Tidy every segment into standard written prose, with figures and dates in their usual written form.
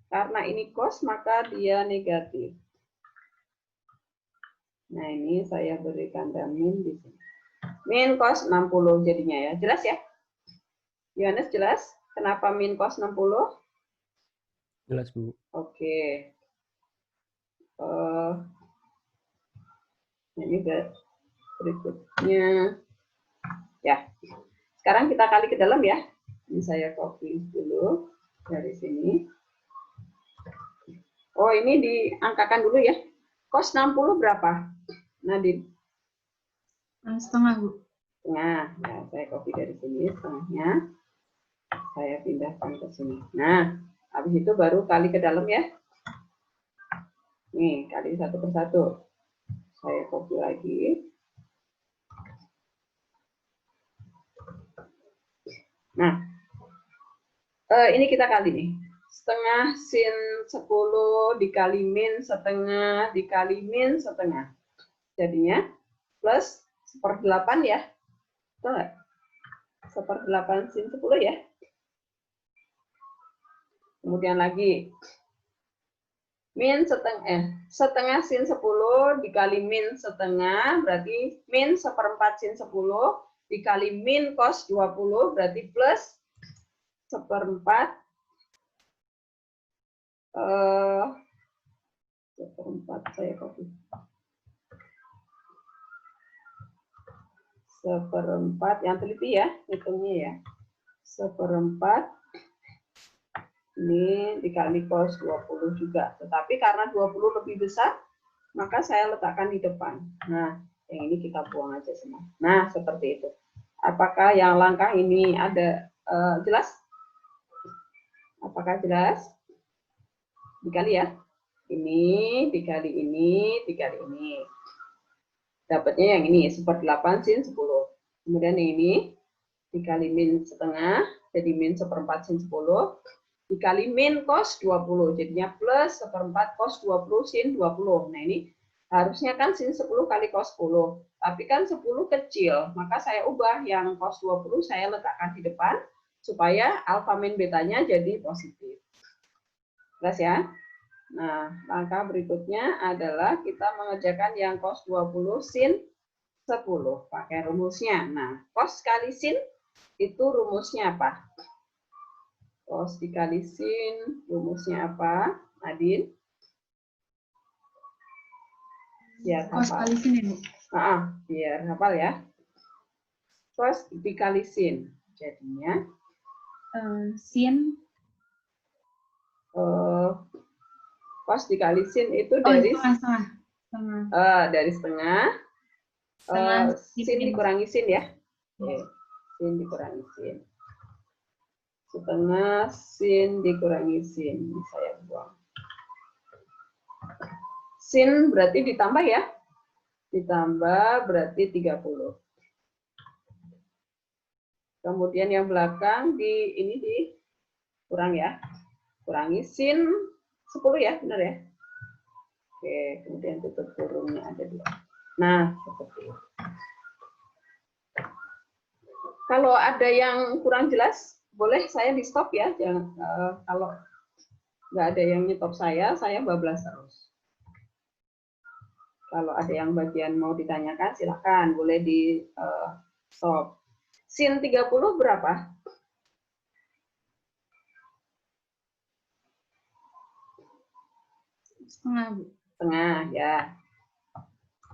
Karena ini cos, maka dia negatif. Nah, ini saya beri tanda min di sini. Min cos 60 jadinya ya. Jelas ya? Yohanes jelas? Kenapa min cos 60? Jelas, Bu. Oke. Ini berikutnya. Ya. Sekarang kita kali ke dalam ya. Ini saya copy dulu dari sini. Oh, ini diangkakan dulu ya. Cos 60 berapa? Nadine? Setengah, Bu. Setengah. Nah, saya copy dari sini setengahnya. Saya pindahkan ke sini. Nah, habis itu baru kali ke dalam ya. Nih, kali satu per satu. Saya copy lagi. Nah, ini kita kali nih. Setengah sin 10 dikali min setengah dikali min setengah. Jadinya plus 1/8 ya. Betul nggak? 1/8 sin 10 ya. Kemudian lagi min setengah sin 10 dikali min setengah berarti min 1/4 sin 10 dikali min cos 20 berarti plus 1/4 saya copy 1/4 yang teliti ya hitungnya ya 1/4 ini dikali cos 20 juga tetapi karena 20 lebih besar maka saya letakkan di depan. Nah, yang ini kita buang aja semua. Nah, seperti itu. Apakah yang langkah ini ada jelas? Apakah jelas? Dikali ya. Ini dikali ini dikali ini. Dapatnya yang ini 1/8 sin 10. Kemudian ini dikali min setengah jadi min 1/4 sin 10 dikali min cos 20 jadinya plus 1/4 cos 20 sin 20. Nah, ini harusnya kan sin 10 kali cos 10. Tapi kan 10 kecil, maka saya ubah yang cos 20 saya letakkan di depan supaya alfa min betanya jadi positif. Jelas ya? Nah, langkah berikutnya adalah kita mengerjakan yang cos 20 sin 10 pakai rumusnya. Nah, cos kali sin itu rumusnya apa? Cos dikali sin rumusnya apa? Nadine? Biar Cos hafal. kali sin ya, Bu. Biar hafal ya. Cos dikali sin. Jadinya sin cos dikali sin itu dari setengah. Sin dikurangi sin ya. Sin dikurangi sin. Setengah sin dikurangi sin. Ini saya buang. Sin berarti ditambah ya. Ditambah berarti 30. Kemudian yang belakang ini dikurang ya. Kurangi sin 10 ya, benar ya? Oke, kemudian tutup kurungnya ada 2. Nah, seperti itu. Kalau ada yang kurang jelas, boleh saya di stop ya. Jangan, kalau nggak ada yang nyetop saya bablas terus. Kalau ada yang bagian mau ditanyakan, silakan. Boleh di stop. Sin 30 berapa? Setengah, Bu. Setengah, ya.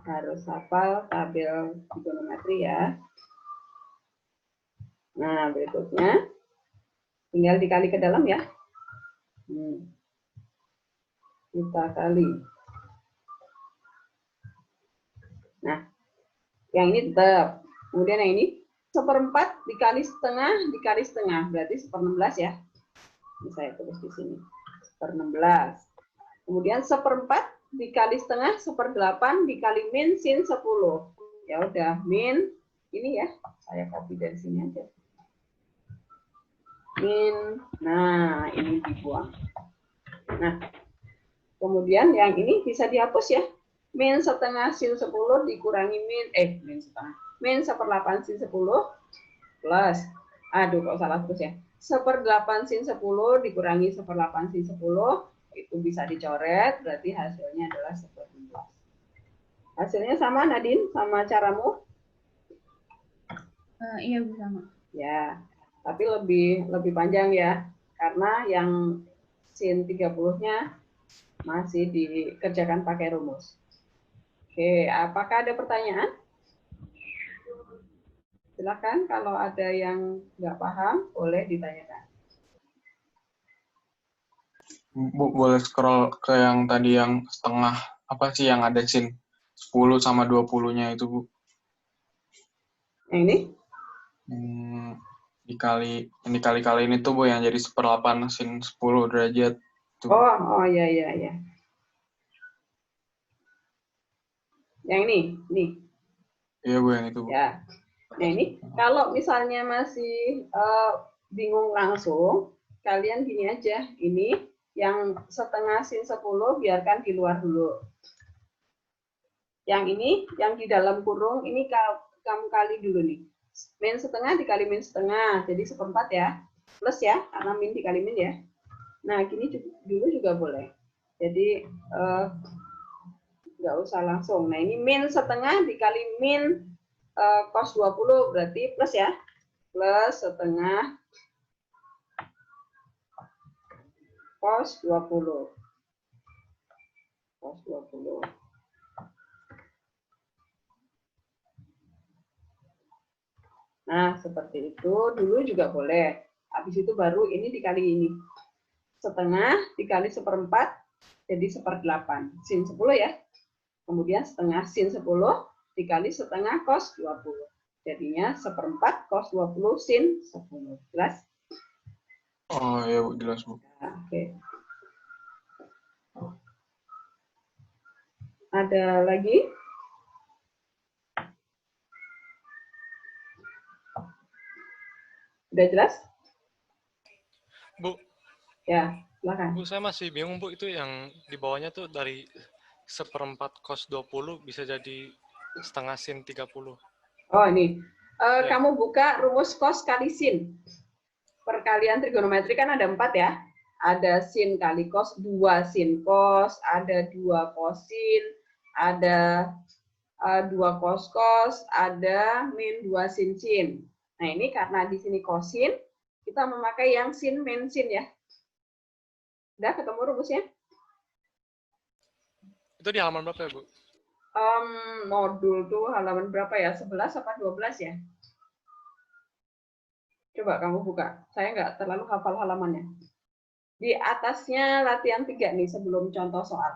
Harus hafal tabel trigonometri ya. Nah, berikutnya tinggal dikali ke dalam ya. Kita kali. Nah, yang ini tetap. Kemudian yang ini 1/4 dikali setengah berarti 1/16 ya. Ini saya tulis di sini. 1/16. Kemudian 1/4 dikali setengah 1/8 dikali min sin 10. Ya udah, min ini ya. Saya copy dari sini aja. Min. Nah, ini dibuang. Nah, kemudian yang ini bisa dihapus ya. Min setengah sin 10 dikurangi min 1/8 sin 10 plus, aduh kok salah terus ya, 1/8 sin 10 dikurangi 1/8 sin 10, itu bisa dicoret, berarti hasilnya adalah 1/16. Hasilnya sama, Nadine, sama caramu? Iya, Bu, sama. Ya, tapi lebih panjang ya, karena yang sin 30-nya masih dikerjakan pakai rumus. Oke, apakah ada pertanyaan? Silakan, kalau ada yang nggak paham, boleh ditanyakan. Bu, boleh scroll ke yang tadi yang setengah, apa sih yang ada sin 10 sama 20-nya itu, Bu? Yang ini? Dikali-kali ini tuh, Bu, yang jadi 1/8 sin 10 derajat. Tuh. Oh, iya. Yang ini? Iya, Bu, yang itu, Bu. Ya. Nah, ini kalau misalnya masih bingung langsung, kalian gini aja. Ini yang setengah sin 10 biarkan di luar dulu. Yang ini, yang di dalam kurung, ini kamu kali dulu nih. Min setengah dikali min setengah, jadi 1/4 ya. Plus ya, karena min dikali min ya. Nah, gini dulu juga boleh. Jadi, nggak usah langsung. Nah, ini min setengah dikali min cos 20, berarti plus ya. Plus setengah cos 20. Cos 20. Nah, seperti itu dulu juga boleh. Habis itu baru ini dikali ini. Setengah dikali 1/4, jadi 1/8. Sin 10 ya. Kemudian setengah sin 10 dikali setengah cos 20. Jadinya 1/4 cos 20 sin 10. Jelas? Oh, iya, Bu, jelas, Bu. Nah, oke. Ada lagi? Udah jelas? Bu. Ya, silakan. Bu, saya masih bingung, Bu. Itu yang di bawahnya tuh dari 1/4 cos 20 bisa jadi setengah sin 30. Oh, ini. Ya. Kamu buka rumus cos kali sin. Perkalian trigonometri kan ada 4 ya. Ada sin kali cos, 2 sin cos, ada 2 cosin, ada 2 cos cos, ada min 2 sin sin. Nah, ini karena di sini cosin, kita memakai yang sin min sin ya. Udah ketemu rumusnya? Itu di halaman berapa ya, Bu? Modul tuh halaman berapa ya? 11 apa 12 ya? Coba kamu buka. Saya nggak terlalu hafal halamannya. Di atasnya latihan 3 nih sebelum contoh soal.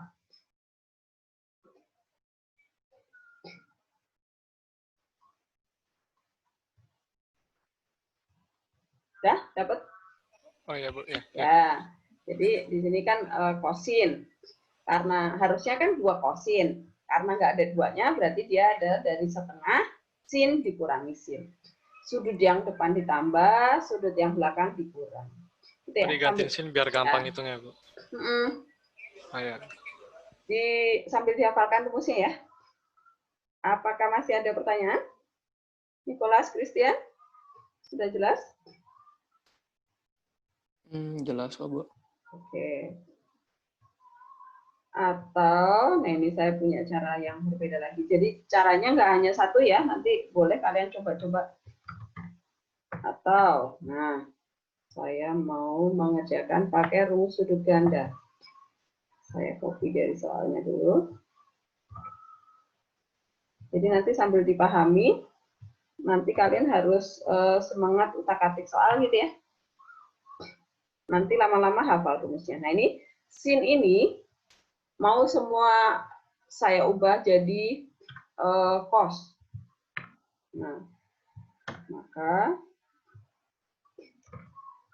Udah? Dapat? Oh iya, Bu. Ya. Ya. Jadi di sini kan kosin. Karena harusnya kan 2 kosin. Karena nggak ada 2-nya, berarti dia ada dari setengah sin dikurangi sin. Sudut yang depan ditambah, sudut yang belakang dikurang. Gitu ya, Digantiin sin biar gampang ya. hitungnya, Bu. Oh, ya. Sambil dihafalkan rumusnya ya. Apakah masih ada pertanyaan? Nicholas, Christian? Sudah jelas? Jelas kok, Bu. Oke. Atau, nah ini saya punya cara yang berbeda lagi. Jadi caranya nggak hanya satu ya, nanti boleh kalian coba-coba. Atau, nah, saya mau mengerjakan pakai rumus sudut ganda. Saya copy dari soalnya dulu. Jadi nanti sambil dipahami, nanti kalian harus semangat utak-atik soal gitu ya. Nanti lama-lama hafal rumusnya. Nah ini, sin ini mau semua saya ubah jadi cos. Nah, maka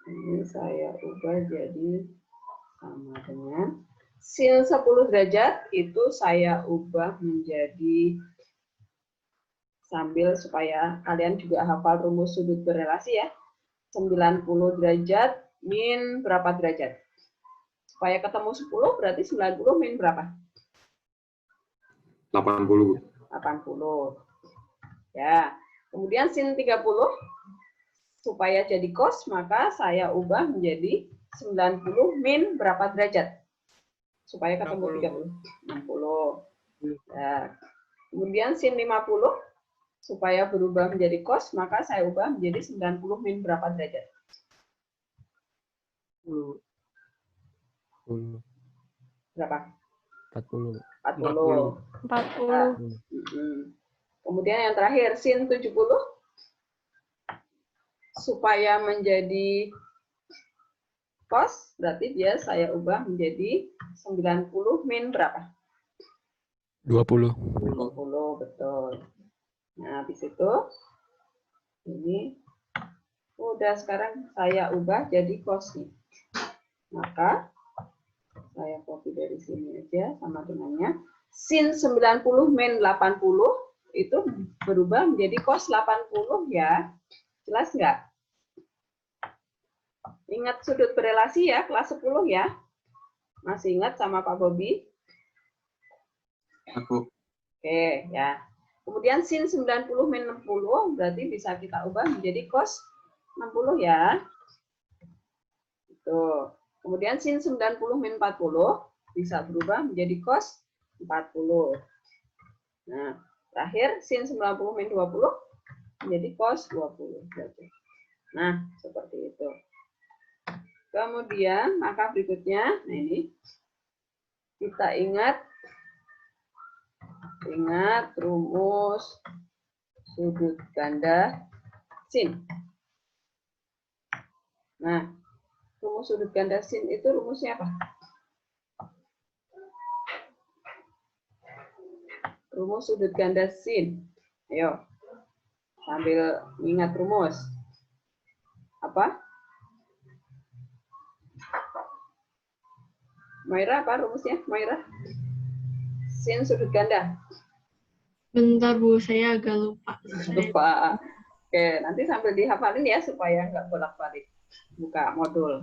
ini saya ubah jadi sama dengan sin 10 derajat itu saya ubah menjadi, sambil supaya kalian juga hafal rumus sudut berelasi ya, 90 derajat min berapa derajat? Supaya ketemu 10 berarti 90 min berapa? 80. 80. Ya. Kemudian sin 30 supaya jadi cos, maka saya ubah menjadi 90 min berapa derajat? Supaya ketemu 30. 60. Nah, kemudian sin 50, supaya berubah menjadi cos, maka saya ubah menjadi 90 min berapa derajat? 10. Berapa? 40. 40. 40. Nah, kemudian yang terakhir, sin 70, supaya menjadi cos, berarti dia saya ubah menjadi 90 min berapa? 20. 20, betul. Nah, habis itu, ini, udah sekarang saya ubah jadi cos nih. Maka, saya copy dari sini aja sama dengannya. Sin 90 min 80 itu berubah menjadi cos 80 ya. Jelas nggak? Ingat sudut berelasi ya, kelas 10 ya. Masih ingat sama Pak Bobi? Aku. Oke, ya. Kemudian sin 90 min 60 berarti bisa kita ubah menjadi cos 60 ya. Tuh. Kemudian sin 90 min 40 bisa berubah menjadi cos 40. Nah, terakhir sin 90 min 20 menjadi cos 20. Nah, seperti itu. Kemudian, maka berikutnya, nah ini, kita ingat rumus sudut ganda sin. Nah, rumus sudut ganda sin itu rumusnya apa? Rumus sudut ganda sin. Ayo, sambil ingat rumus. Apa? Moira, apa rumusnya? Moira? Sin sudut ganda. Bentar Bu, saya agak lupa. Lupa. Oke, nanti sambil dihafalin ya supaya nggak bolak-balik. Buka modul.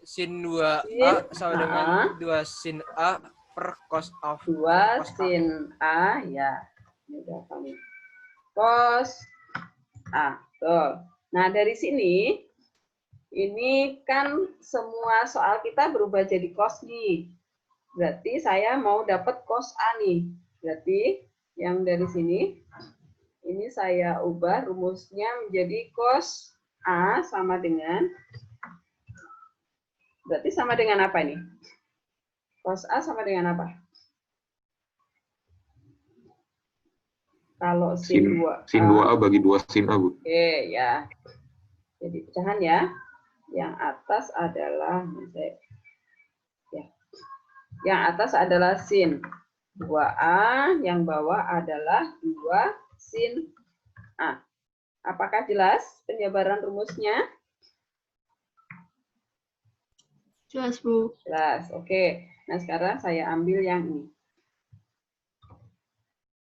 Sin 2A sama dengan 2 sin A per cos of 2 sin A, ya. Ini udah hafalin. Cos A. Tuh. Nah, dari sini, ini kan semua soal kita berubah jadi cos nih. Berarti saya mau dapat cos A nih. Berarti yang dari sini, ini saya ubah rumusnya menjadi cos A sama dengan, berarti sama dengan apa ini? Cos A sama dengan apa? Kalau sin 2A. Sin 2A bagi 2 sin A, Bu. Oke, ya. Jadi pecahan ya. Yang atas adalah, ya. Yang atas adalah sin 2A, yang bawah adalah 2 sin A. Apakah jelas penjabaran rumusnya? Jelas Bu. Jelas, oke. Nah, sekarang saya ambil yang ini.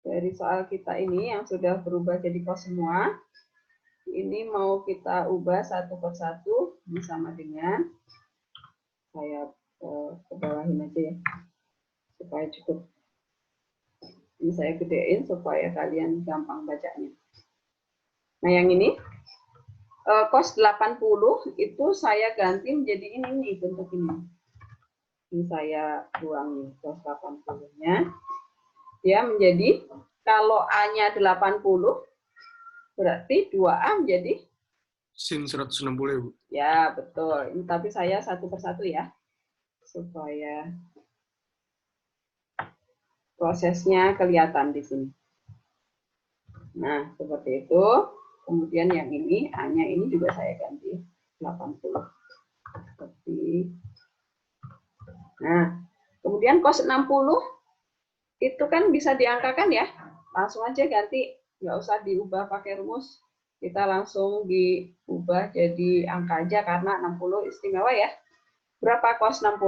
Dari soal kita ini yang sudah berubah jadi cos semua, ini mau kita ubah satu persatu, ini sama dengan, saya ke bawahin aja ya, supaya cukup. Ini saya gedein supaya kalian gampang bacanya. Nah, yang ini, cos 80 itu saya ganti menjadi ini nih, bentuk ini. Ini saya buang nih, cos 80-nya. Dia menjadi, kalau A-nya 80, berarti 2A menjadi? Sin 160 ya, Bu? Ya, betul. Ini, tapi saya satu persatu ya, supaya prosesnya kelihatan di sini. Nah, seperti itu. Kemudian yang ini, A-nya ini juga saya ganti 80. Seperti. Nah, kemudian cos 60, itu kan bisa diangkakan ya. Langsung aja ganti, nggak usah diubah pakai rumus. Kita langsung diubah jadi angka aja karena 60 istimewa ya. Berapa cos 60?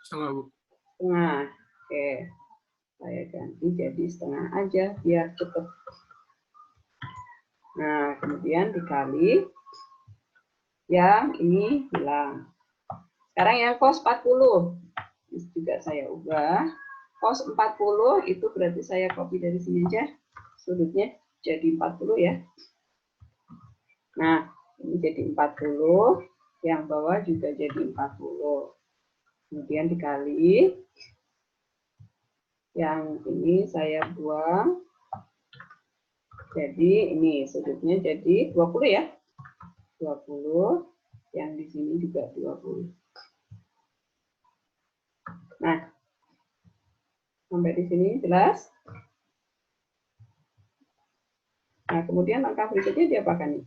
Setengah, Bu. Setengah. Oke. Saya ganti jadi setengah aja biar cepet. Nah, kemudian dikali. Yang ini hilang. Sekarang yang cos 40. Ini juga saya ubah. Cos 40 itu berarti saya copy dari sini aja. Sudutnya jadi 40 ya. Nah, Ini jadi 40, yang bawah juga jadi 40. Kemudian dikali, yang ini saya buang. Jadi ini sudutnya jadi 20 ya. 20, yang di sini juga 20. Nah, sampai di sini jelas? Nah, kemudian langkah berikutnya diapakan nih?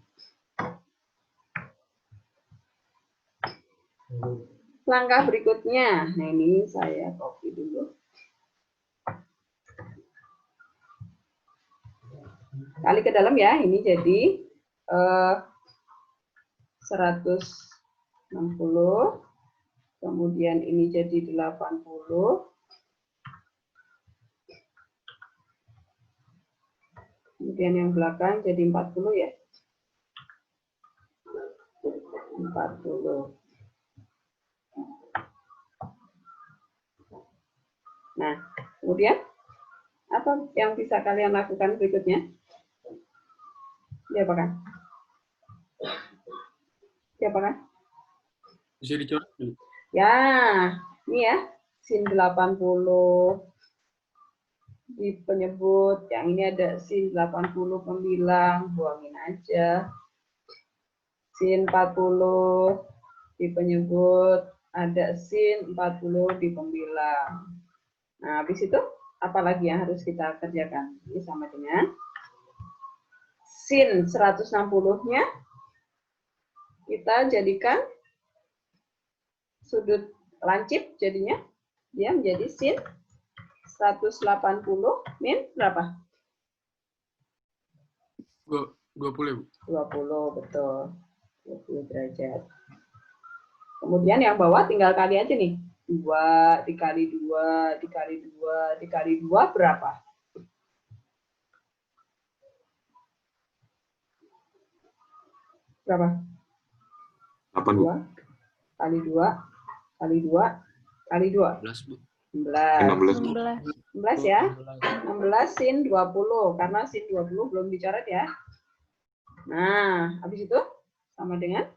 Langkah berikutnya, nah ini saya copy dulu. Kali ke dalam ya, ini jadi 160, kemudian ini jadi 80, kemudian yang belakang jadi 40 ya. 40. Nah, kemudian apa yang bisa kalian lakukan berikutnya? Diapakan? Diapakan? Bisa dicoret dulu. Ya, ini ya, sin 80 di penyebut, yang ini ada sin 80 pembilang, buangin aja. Sin 40 di penyebut, ada sin 40 di pembilang. Nah, habis itu apalagi yang harus kita kerjakan? Ini sama dengan sin 160-nya kita jadikan sudut lancip, jadinya dia menjadi sin 180 min berapa? 20, Bu. 20, betul. 20 derajat. Kemudian yang bawah tinggal kali aja nih. 2 dikali 2 dikali 2 dikali 2 berapa? Berapa? 8, Bu. 2 kali 2 kali 2 kali 2. 11, Bu. 16. 16. 16 ya. 16 sin 20 karena sin 20 belum dicoret ya. Nah, habis itu sama dengan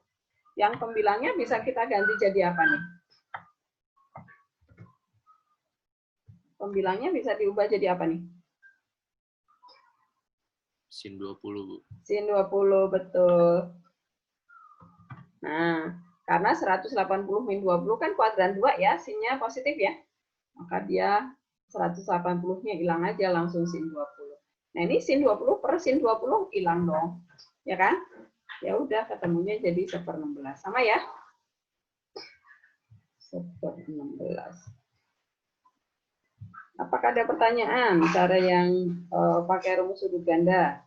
yang pembilangnya bisa kita ganti jadi apa nih? Pembilangnya bisa diubah jadi apa nih? Sin 20, Bu. Sin 20, betul. Nah, karena 180 min 20 kan kuadran 2 ya, sinnya positif ya. Maka dia 180-nya hilang aja langsung sin 20. Nah, ini sin 20 per sin 20 hilang dong. Ya kan? Ya udah ketemunya jadi 1/16. Sama ya? 1/16. Apakah ada pertanyaan cara yang pakai rumus sudut ganda?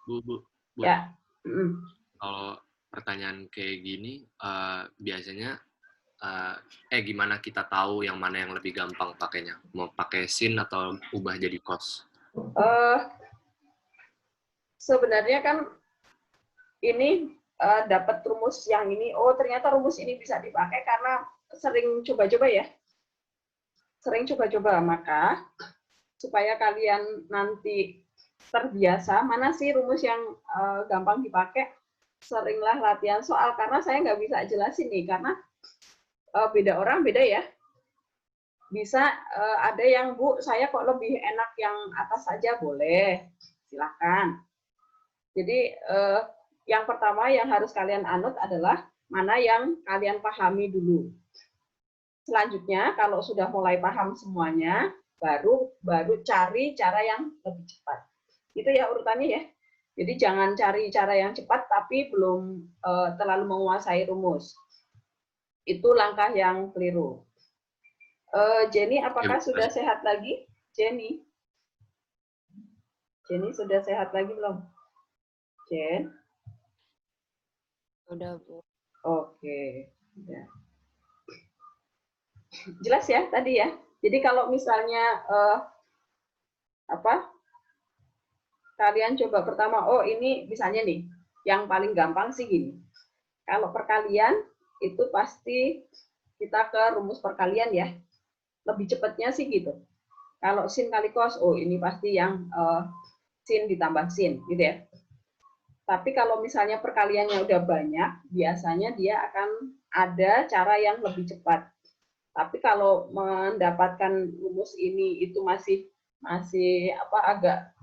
Bu. Ya. Kalau pertanyaan kayak gini, biasanya gimana kita tahu yang mana yang lebih gampang pakainya? Mau pakai sin atau ubah jadi cos? Sebenarnya kan ini dapat rumus yang ini. Oh, ternyata rumus ini bisa dipakai karena sering coba-coba ya. Sering coba-coba, maka supaya kalian nanti terbiasa, mana sih rumus yang gampang dipakai, seringlah latihan soal, karena saya nggak bisa jelasin nih, karena beda orang beda ya. Bisa ada yang, Bu, saya kok lebih enak yang atas saja, boleh, silakan. Jadi yang pertama yang harus kalian anut adalah mana yang kalian pahami dulu. Selanjutnya, kalau sudah mulai paham semuanya, baru cari cara yang lebih cepat. Itu ya urutannya ya. Jadi jangan cari cara yang cepat tapi belum terlalu menguasai rumus. Itu langkah yang keliru. Jenny, apakah sudah sehat lagi? Jenny sudah sehat lagi belum? Jen? Udah, Bu. Oke. Udah. Jelas ya tadi ya. Jadi kalau misalnya kalian coba pertama, oh ini misalnya nih, yang paling gampang sih gini. Kalau perkalian itu pasti kita ke rumus perkalian ya. Lebih cepatnya sih gitu. Kalau sin kali cos, oh ini pasti yang sin ditambah sin gitu ya. Tapi kalau misalnya perkaliannya udah banyak, biasanya dia akan ada cara yang lebih cepat. Tapi kalau mendapatkan rumus ini itu masih agak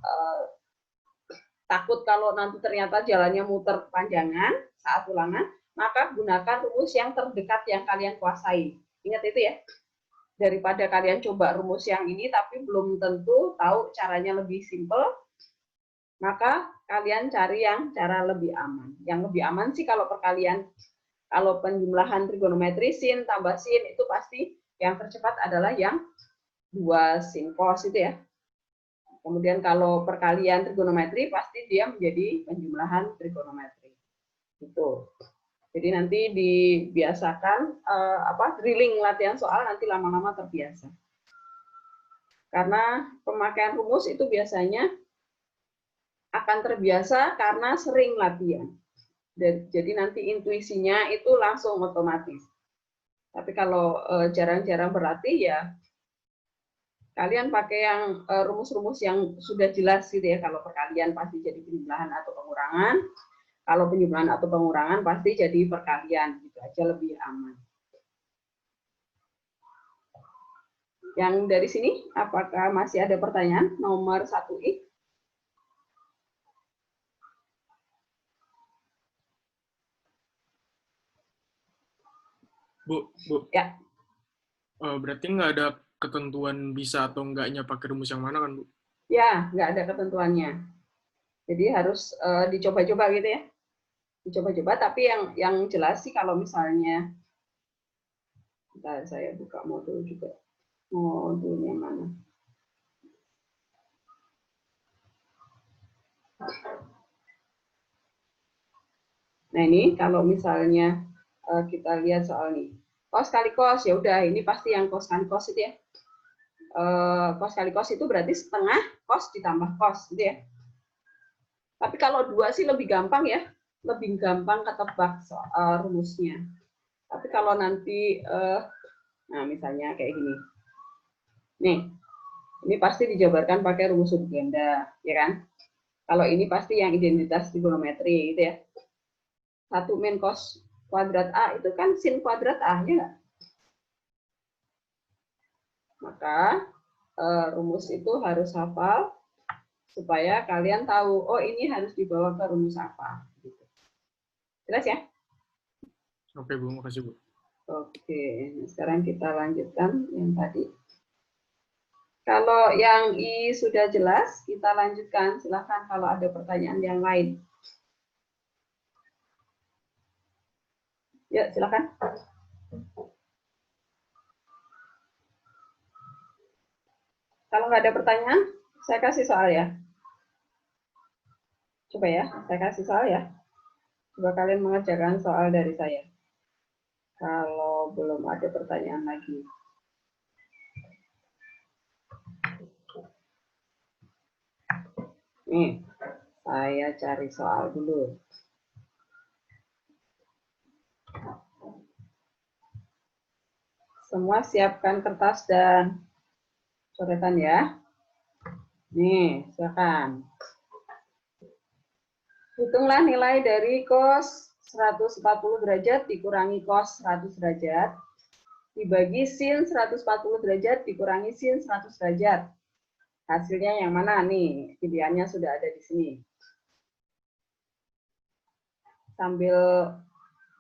takut kalau nanti ternyata jalannya muter panjangan saat ulangan, maka gunakan rumus yang terdekat yang kalian kuasai. Ingat itu ya. Daripada kalian coba rumus yang ini tapi belum tentu tahu caranya lebih simpel, maka kalian cari yang cara lebih aman. Yang lebih aman sih kalau perkalian, kalau penjumlahan trigonometri sin tambah sin itu pasti yang tercepat adalah yang 2 sin cos itu ya. Kemudian kalau perkalian trigonometri pasti dia menjadi penjumlahan trigonometri. Itu. Jadi nanti dibiasakan drilling latihan soal nanti lama-lama terbiasa. Karena pemakaian rumus itu biasanya akan terbiasa karena sering latihan. Jadi nanti intuisinya itu langsung otomatis. Tapi kalau jarang-jarang berlatih ya kalian pakai yang rumus-rumus yang sudah jelas gitu ya. Kalau perkalian pasti jadi penjumlahan atau pengurangan. Kalau penjumlahan atau pengurangan pasti jadi perkalian, gitu aja lebih aman. Yang dari sini, apakah masih ada pertanyaan? Nomor 1i. Bu. Ya. Berarti nggak ada ketentuan bisa atau enggaknya pakai rumus yang mana kan, Bu? Ya, nggak ada ketentuannya. Jadi harus dicoba-coba gitu ya. Dicoba-coba, tapi yang jelas sih kalau misalnya, saya buka modul juga. Modulnya mana? Nah ini kalau misalnya kita lihat soal ini, cos kali cos, ya udah ini pasti yang cos kali cos itu ya. Cos kali cos itu berarti setengah cos ditambah cos gitu ya. Tapi kalau 2 sih lebih gampang ya, lebih gampang ketebak soal rumusnya. Tapi kalau nanti, nah misalnya kayak gini, nih, ini pasti dijabarkan pakai rumus sudut ganda, ya kan? Kalau ini pasti yang identitas trigonometri gitu ya. 1 min cos kuadrat A itu kan sin kuadrat A, ya nggak? Maka rumus itu harus hafal supaya kalian tahu, oh ini harus dibawa ke rumus apa. Gitu. Jelas ya? Oke, Bu. Makasih, Bu. Oke, sekarang kita lanjutkan yang tadi. Kalau yang I sudah jelas, kita lanjutkan. Silakan kalau ada pertanyaan yang lain. Ya, silakan. Kalau nggak ada pertanyaan, saya kasih soal ya. Coba ya, saya kasih soal ya. Coba kalian mengerjakan soal dari saya. Kalau belum ada pertanyaan lagi. Nih, saya cari soal dulu. Semua siapkan kertas dan coretan ya. Nih, silakan. Hitunglah nilai dari cos 140 derajat dikurangi cos 100 derajat dibagi sin 140 derajat dikurangi sin 100 derajat. Hasilnya yang mana nih? Pilihannya sudah ada di sini. Sambil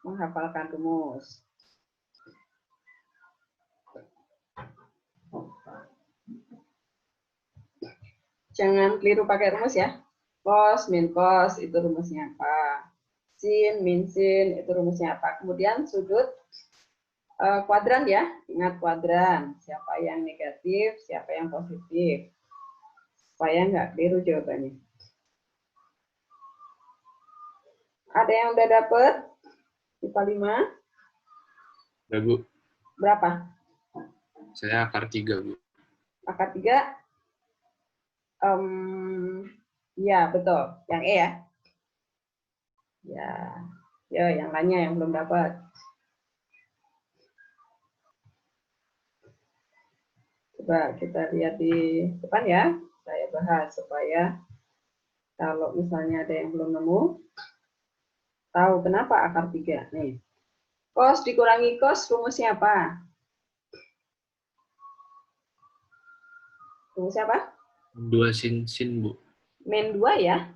menghafalkan rumus. Jangan keliru pakai rumus ya. Cos min cos itu rumusnya apa? Sin min sin itu rumusnya apa? Kemudian sudut kuadran ya. Ingat kuadran. Siapa yang negatif, siapa yang positif. Supaya nggak keliru jawabannya. Ada yang udah dapet? IPA 5? Ya, Bu. Berapa? Saya akar 3, Bu. Akar 3? Ya, betul. Yang E ya? Ya, yang lainnya yang belum dapat. Coba kita lihat di depan ya. Saya bahas supaya Kalau misalnya ada yang belum nemu, tahu kenapa akar 3? Nih. Cos dikurangi cos rumusnya apa? Rumusnya apa? 2 sin Bu. Min 2 ya.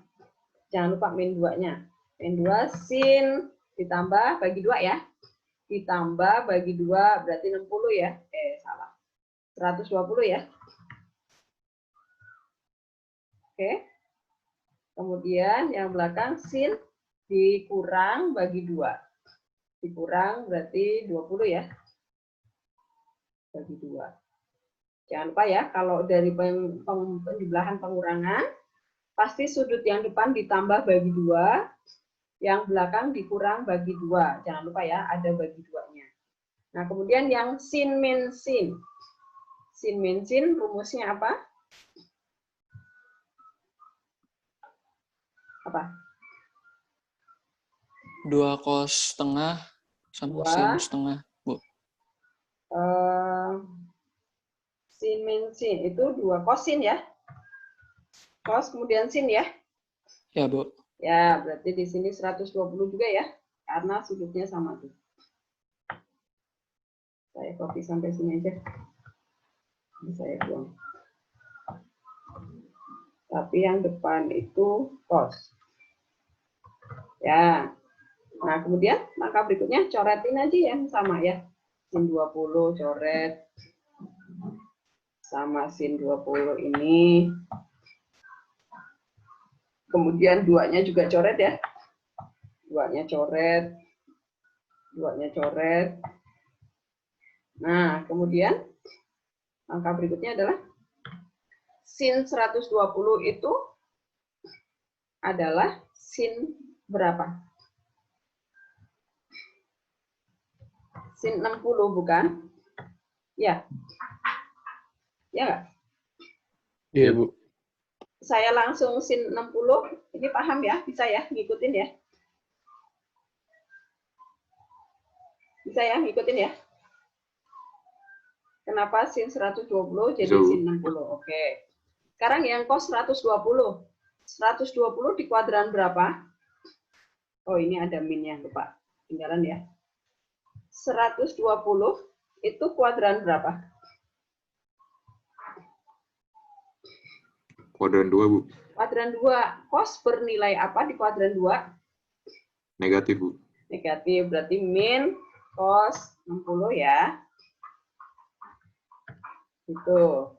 Jangan lupa min 2-nya. Min 2 sin ditambah bagi 2 ya. Ditambah bagi 2 berarti 60 ya. Salah. 120 ya. Oke. Kemudian yang belakang sin dikurang bagi 2. Dikurang berarti 20 ya. Bagi 2. Jangan lupa ya, kalau dari penjumlahan pengurangan, pasti sudut yang depan ditambah bagi 2, yang belakang dikurang bagi 2. Jangan lupa ya, ada bagi 2-nya. Nah, kemudian yang sin min sin. Sin min sin rumusnya apa? Apa? 2 cos setengah sama sin setengah, Bu. Sin min sin itu 2 kosin ya. Cos kemudian sin ya. Ya, Bu. Ya, berarti di sini 120 juga ya. Karena sudutnya sama tuh. Saya copy sampai sini aja. Ini saya buang. Tapi yang depan itu cos. Ya. Nah, kemudian langkah berikutnya coretin aja yang sama ya. Sin 20 coret. Sama sin 20 ini. Kemudian 2-nya juga coret ya. 2-nya coret. 2-nya coret. Nah, kemudian langkah berikutnya adalah sin 120 itu adalah sin berapa? Sin 60 bukan? Ya. Ya nggak? Iya, Bu. Saya langsung sin 60, ini paham ya? Bisa ya? Ngikutin ya? Bisa ya? Ngikutin ya? Kenapa sin 120 jadi sin 60? Oke. Sekarang yang cos 120. 120 di kuadran berapa? Oh, ini ada minnya, lupa. Tinggalan ya. 120 itu kuadran berapa? Kuadran 2, Bu. Kuadran 2. Cos bernilai apa di kuadran 2? Negatif, Bu. Negatif, berarti min cos 60 ya. Itu.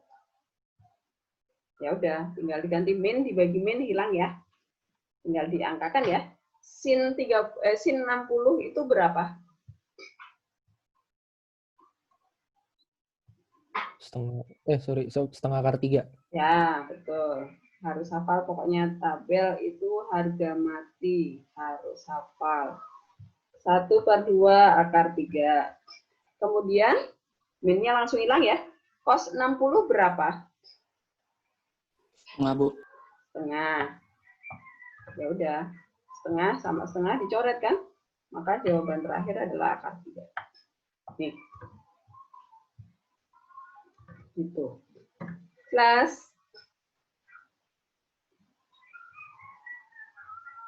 Ya udah, tinggal diganti min dibagi min hilang ya. Tinggal diangkakan ya. Sin 60 itu berapa? Setengah akar 3. Ya, betul. Harus hafal pokoknya tabel itu harga mati. Harus hafal. 1/2 akar 3. Kemudian, minnya langsung hilang ya. Cos 60 berapa? Setengah, Bu. Setengah. Ya udah. Setengah sama setengah dicoret kan? Maka jawaban terakhir adalah akar 3. Nih. Gitu. Jelas?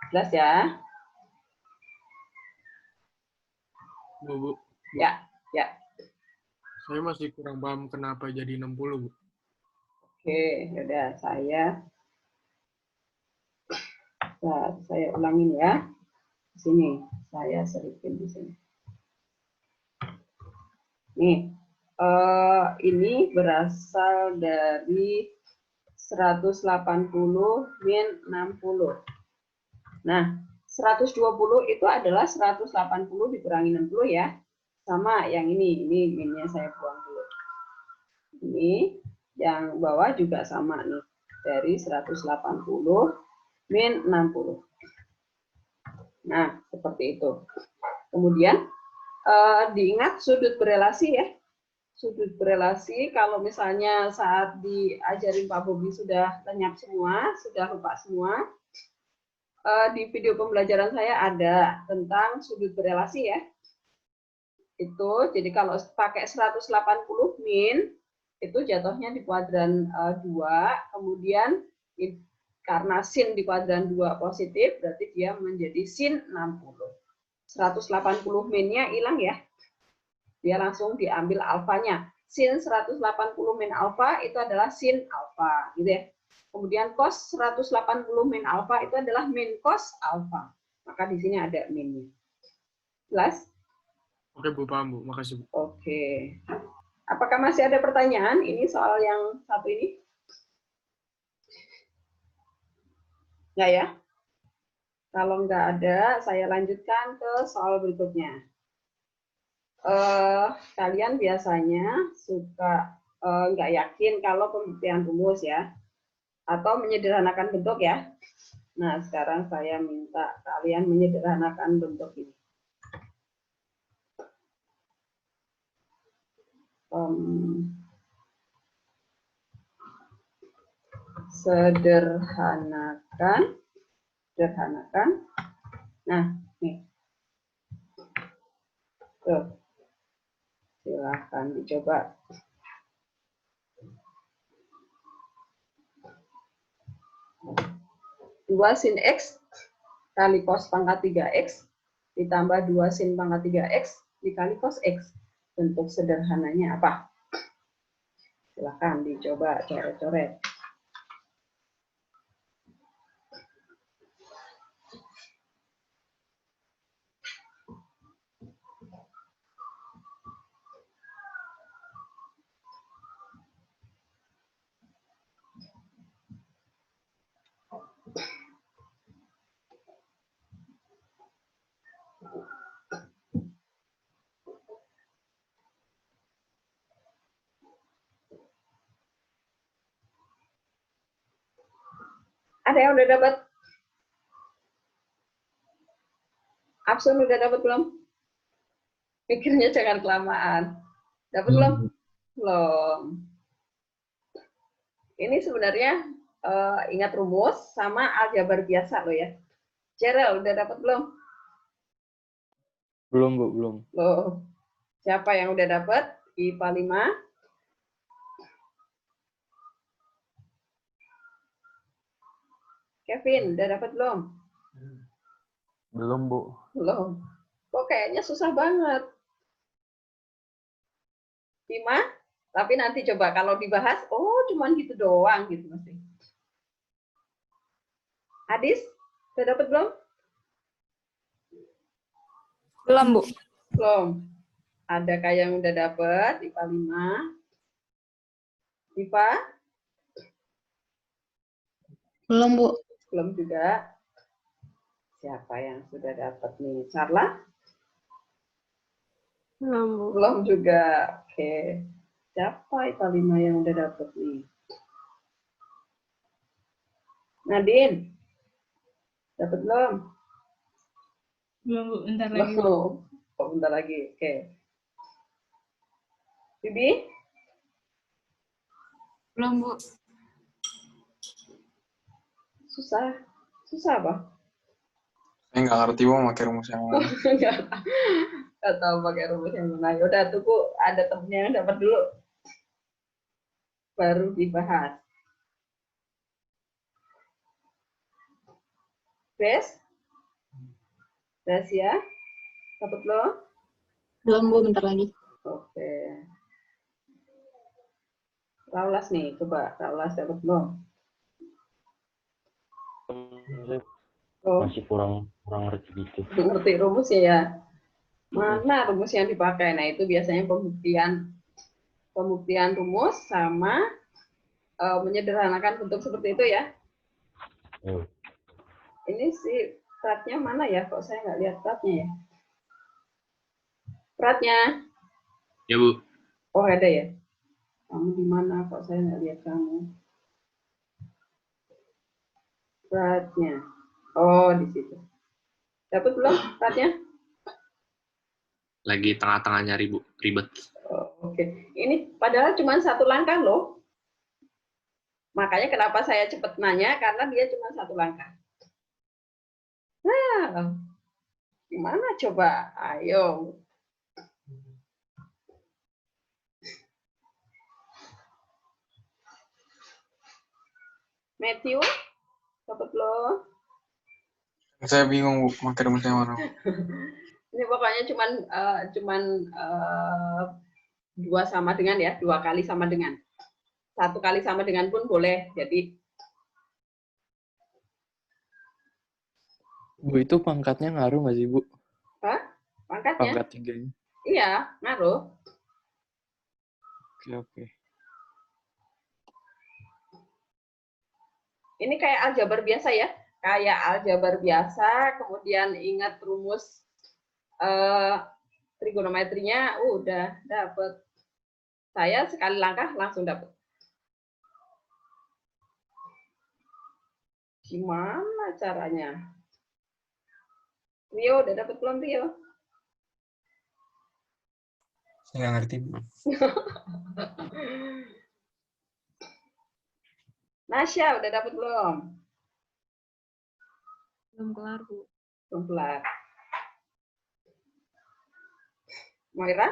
Jelas ya? Bu. Ya, ya. Saya masih kurang paham kenapa jadi 60, Bu. Oke, yaudah saya ulangin ya. Di sini, saya selipin di sini. Nih, ini berasal dari 180 min 60. Nah, 120 itu adalah 180 dikurangi 60 ya. Sama yang ini minnya saya buang dulu. Ini yang bawah juga sama nih. Dari 180 min 60. Nah, seperti itu. Kemudian, diingat sudut berelasi ya. Sudut berelasi, kalau misalnya saat diajarin Pak Bobi sudah lenyap semua, sudah lupa semua, di video pembelajaran saya ada tentang sudut berelasi ya. Itu, jadi kalau pakai 180 min, itu jatuhnya di kuadran 2, kemudian karena sin di kuadran 2 positif, berarti dia menjadi sin 60. 180 min-nya hilang ya. Dia langsung diambil alfanya. Sin 180 min alfa itu adalah sin alfa, gitu ya. Kemudian cos 180 min alfa itu adalah min cos alfa. Maka di sini ada minnya. Jelas? Oke Bu, paham Bu. Makasih Bu. Oke. Apakah masih ada pertanyaan? Ini soal yang satu ini? Enggak ya? Kalau enggak ada, saya lanjutkan ke soal berikutnya. Kalian biasanya suka nggak yakin kalau pembuktian rumus ya, atau menyederhanakan bentuk ya. Nah, sekarang saya minta kalian menyederhanakan bentuk ini. Sederhanakan. Nah, nih. Tuh. Silahkan dicoba. Dua sin X kali cos pangkat 3X ditambah 2 sin pangkat 3X dikali cos X. Bentuk sederhananya apa? Silahkan dicoba coret-coret. Ada yang udah dapat? Absen udah dapat belum? Pikirnya jangan kelamaan. Dapat belum? Belum. Ini sebenarnya ingat rumus sama aljabar biasa loh ya. Cheryl, udah dapat belum? Belum, Bu, belum. Loh. Siapa yang udah dapat? IPA 5? Kevin, udah dapat belum? Belum, Bu. Belum. Kok kayaknya susah banget. 5? Tapi nanti coba kalau dibahas, oh cuman gitu doang gitu mesti. Adis, udah dapat belum? Belum, Bu. Belum. Adakah yang udah dapat IPA 5? IPA? Belum, Bu. Belum juga. Siapa yang sudah dapat nih? Sarla? Belum, Bu. Belum juga. Oke. Siapa IPA 5 yang udah dapat nih? Nadine? Dapat belum? Belum, Bu. Bentar lagi. Belum. Oh, bentar lagi. Oke. Bibi? Belum, Bu. Susah. Susah apa? Saya nggak ngerti mau pakai rumus yang mana. Nggak tahu pakai rumus yang mana. Yaudah, tunggu ada temennya yang dapat dulu. Baru dibahas. Bes? Bes ya? Dapat belum? Belum, Bu. Bentar lagi. Oke. Raulas nih, coba. Raulas dapat belum? Oh, Masih kurang ngerti gitu. ngerti rumusnya ya? Mana rumus yang dipakai? Nah, itu biasanya pembuktian rumus sama menyederhanakan bentuk seperti itu ya. Ini sih pratnya mana ya? Kok saya nggak lihat pratnya ya? Pratnya? Ya, Bu. Oh, ada ya? Kamu di mana? Kok saya nggak lihat kamu? Pratnya. Oh, di situ. Dapat belum pratnya? Lagi tengah-tengah nyari, Bu. Ribet. Oh, oke. Ini padahal cuma satu langkah loh. Makanya kenapa saya cepat nanya, karena dia cuma satu langkah. Nah, gimana coba? Ayo. Matthew, Saya bingung, Bu, pakai rumus yang mana. Ini pokoknya cuman 2 sama dengan ya, 2 kali sama dengan. 1 kali sama dengan pun boleh. Jadi Bu, itu pangkatnya ngaruh nggak sih, Bu? Hah? Pangkatnya? Pangkat 3-nya. Iya, ngaruh. Oke. Ini kayak aljabar biasa ya. Kayak aljabar biasa, kemudian ingat rumus trigonometrinya, udah dapet. Saya sekali langkah langsung dapet. Gimana caranya? Rio, udah dapet belum Rio? Saya nggak ngerti, Bu. Nasya, udah dapet belum? Belum kelar, Bu. Belum kelar. Moira?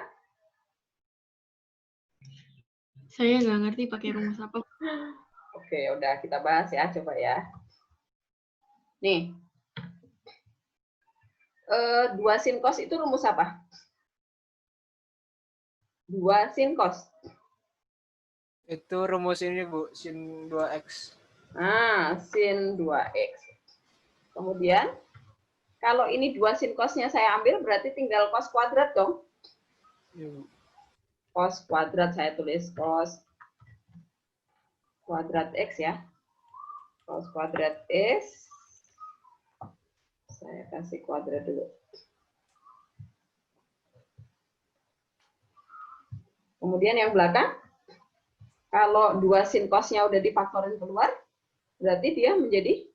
Saya nggak ngerti pakai rumus apa. Oke, udah kita bahas ya, coba ya. Nih, 2 sin cos itu rumus apa? 2 sin cos. Itu rumus ini, Bu, sin 2x. Nah, sin 2x. Kemudian, kalau ini 2 sin cosnya saya ambil, berarti tinggal cos kuadrat dong. Iya, Bu. Cos kuadrat, saya tulis cos kuadrat x ya. Cos kuadrat x. Saya kasih kuadrat dulu. Kemudian yang belakang, kalau 2 sin cosnya udah difaktorin keluar, berarti dia menjadi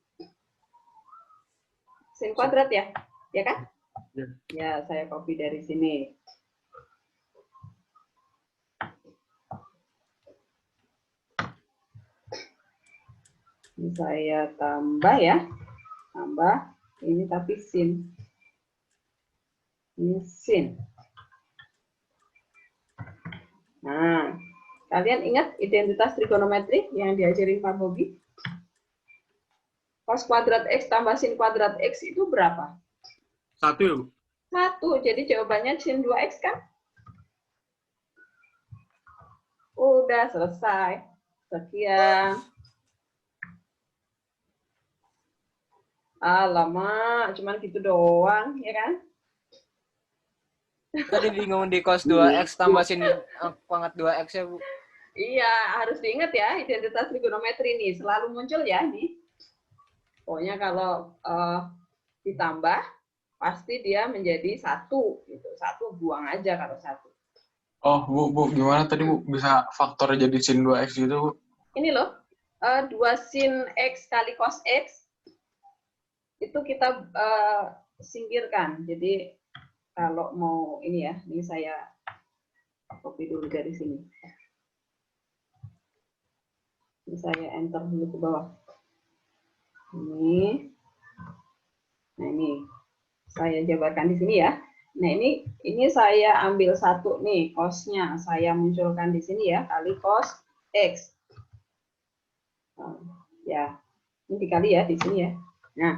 sin kuadrat ya, ya kan? Ya. Ya, saya copy dari sini. Ini saya tambah ya, tambah ini tapi sin. Ini sin. Nah, kalian ingat identitas trigonometri yang diajarin Pak Bobi? Cos kuadrat X tambah sin kuadrat X itu berapa? 1 ya, Bu? 1, jadi jawabannya sin 2X kan? Udah selesai. Sekian. Alamak, cuman gitu doang, ya kan? Tadi bingung di cos 2x tambah sin pangkat 2x ya, Bu. Iya, harus diingat ya, identitas trigonometri ini selalu muncul ya nih. Pokoknya kalau ditambah, pasti dia menjadi 1. Gitu. 1 buang aja kalau 1. Oh, Bu, gimana tadi, Bu? Bisa faktor jadi sin 2x gitu, Bu? Ini loh, 2 sin X kali cos X, itu kita singkirkan. Jadi, kalau mau ini ya, ini saya copy dulu dari sini. Ini saya enter dulu ke bawah. Ini. Nah, ini saya jabarkan di sini ya. Nah, ini saya ambil 1 nih, cos-nya. Saya munculkan di sini ya, kali cos X. Ya, ini dikali ya di sini ya. Nah,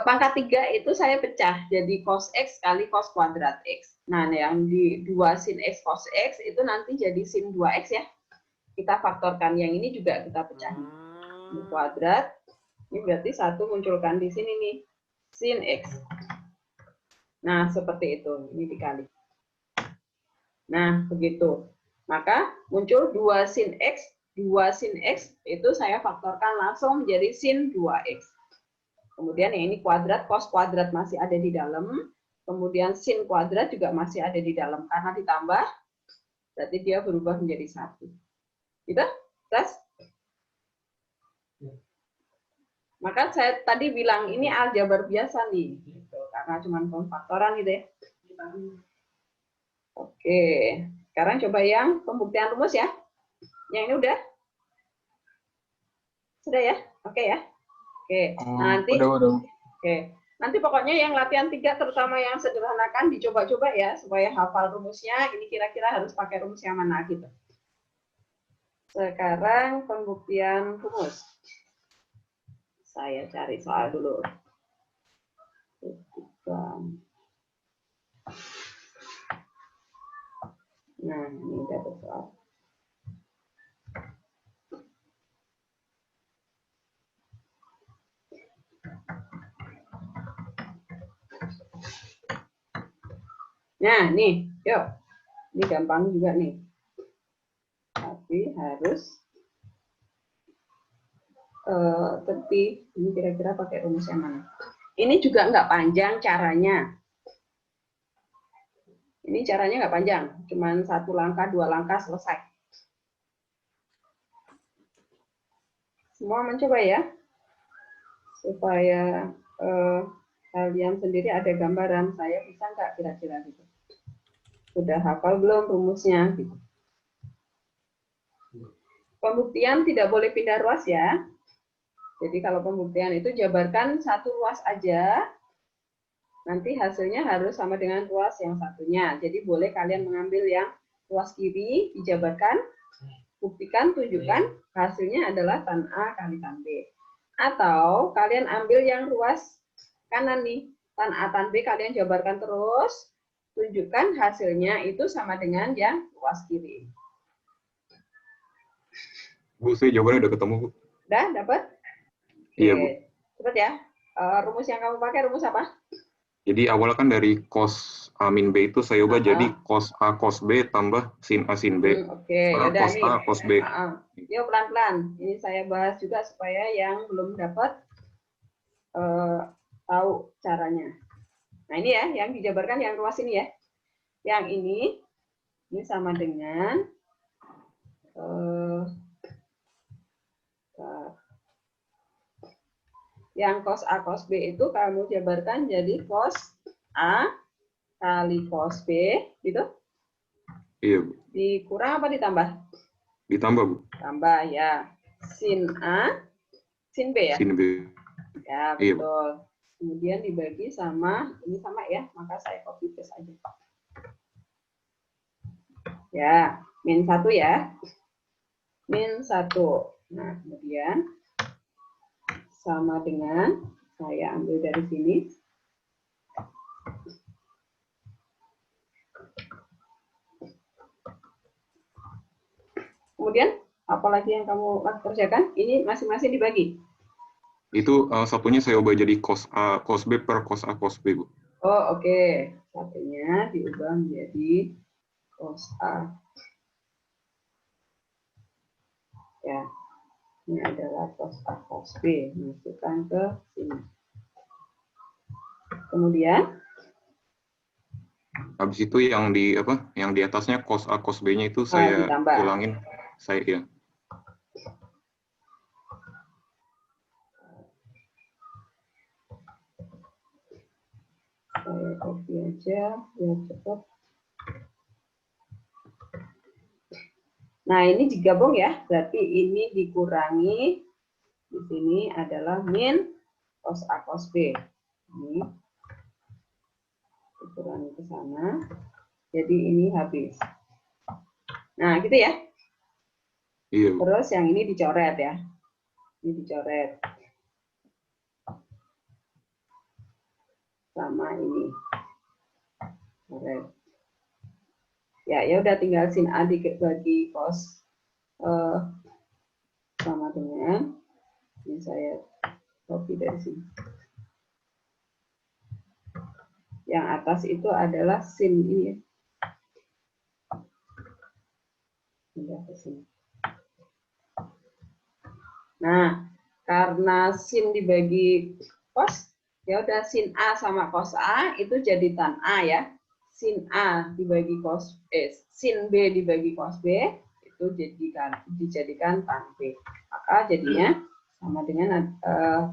pangkat 3 itu saya pecah jadi cos X kali cos kuadrat X. Nah, yang di 2 sin X cos X itu nanti jadi sin 2X ya. Kita faktorkan yang ini juga kita pecah. Ini kuadrat, ini berarti 1 munculkan di sini nih, sin X. Nah, seperti itu, ini dikali. Nah, begitu. Maka muncul 2 sin X, 2 sin X itu saya faktorkan langsung menjadi sin 2X. Kemudian yang ini kuadrat, cos kuadrat masih ada di dalam. Kemudian sin kuadrat juga masih ada di dalam. Karena ditambah, berarti dia berubah menjadi 1. Gitu? Terus? Maka saya tadi bilang ini aljabar biasa nih. Gitu. Karena cuma pemfaktoran gitu ya. Oke. Sekarang coba yang pembuktian rumus ya. Yang ini udah? Sudah ya? Oke ya? Oke, nanti Udah. Oke. Nanti pokoknya yang latihan 3 terutama yang sederhanakan dicoba-coba ya supaya hafal rumusnya. Ini kira-kira harus pakai rumus yang mana gitu. Sekarang pembuktian rumus. Saya cari soal dulu. Nah, ini dapat soal. Nah, nih, yuk. Ini gampang juga nih. Tapi harus tepi. Ini kira-kira pakai rumus yang mana? Ini juga nggak panjang caranya. Ini caranya nggak panjang. Cuman 1 langkah, 2 langkah, selesai. Semua mencoba ya. Supaya kalian sendiri ada gambaran. Saya bisa nggak kira-kira gitu. Sudah hafal belum rumusnya? Gitu. Pembuktian tidak boleh pindah ruas ya. Jadi kalau pembuktian itu jabarkan 1 ruas aja, nanti hasilnya harus sama dengan ruas yang satunya. Jadi boleh kalian mengambil yang ruas kiri, dijabarkan, buktikan, tunjukkan, hasilnya adalah tan A kali tan B. Atau kalian ambil yang ruas kanan nih, tan A tan B kalian jabarkan terus, tunjukkan hasilnya itu sama dengan yang ruas kiri. Bu, saya jawabannya udah ketemu, Bu. Udah, dapat? Iya, Bu. Cepet ya. Rumus yang kamu pakai rumus apa? Jadi awalnya kan dari cos A min B itu saya ubah jadi cos A cos B tambah sin A sin B. Oke, Sekarang yaudah cos nih. A cos B. Yuk pelan-pelan. Ini saya bahas juga supaya yang belum dapat tahu caranya. Nah ini ya, yang dijabarkan yang ruas ini ya. Yang ini sama dengan yang cos A cos B itu kamu jabarkan jadi cos A kali cos B, gitu? Iya, Bu. Dikurang apa ditambah? Ditambah, Bu. Tambah ya. Sin A, sin B ya? Sin B. Ya, Iya, Bu. betul. Kemudian dibagi sama, ini sama ya, maka saya copy paste aja. Ya, min 1 ya. Min 1. Nah, kemudian sama dengan, saya ambil dari sini. Kemudian, apalagi yang kamu kerjakan? Ini masing-masing dibagi. Itu satunya saya ubah jadi cos A cos B per cos A cos B, Bu. Oh, oke. Satunya diubah menjadi cos A. Ya, ini adalah cos A cos B. Masukkan ke sini. Kemudian, habis itu yang di apa? Yang di atasnya cos A cos B-nya itu saya ditambah. hilangin. Saya ya. Saya copy aja biar cepat. Nah, ini digabung ya. Berarti ini dikurangi. Di sini adalah min cos A cos B. Ini dikurangi ke sana. Jadi ini habis. Nah, gitu ya. Iya, Bu. Terus yang ini dicoret ya. Ini dicoret. Sama ini. Coret. Ya, ya udah tinggal sin A dibagi cos sama dengan ini saya copy dari sini. Yang atas itu adalah sin ini. Pindah ke sini. Nah, karena sin dibagi cos, ya udah sin A sama cos A itu jadi tan A ya. Sin A dibagi cos sin B dibagi cos B itu dijadikan tan B. Maka jadinya sama dengan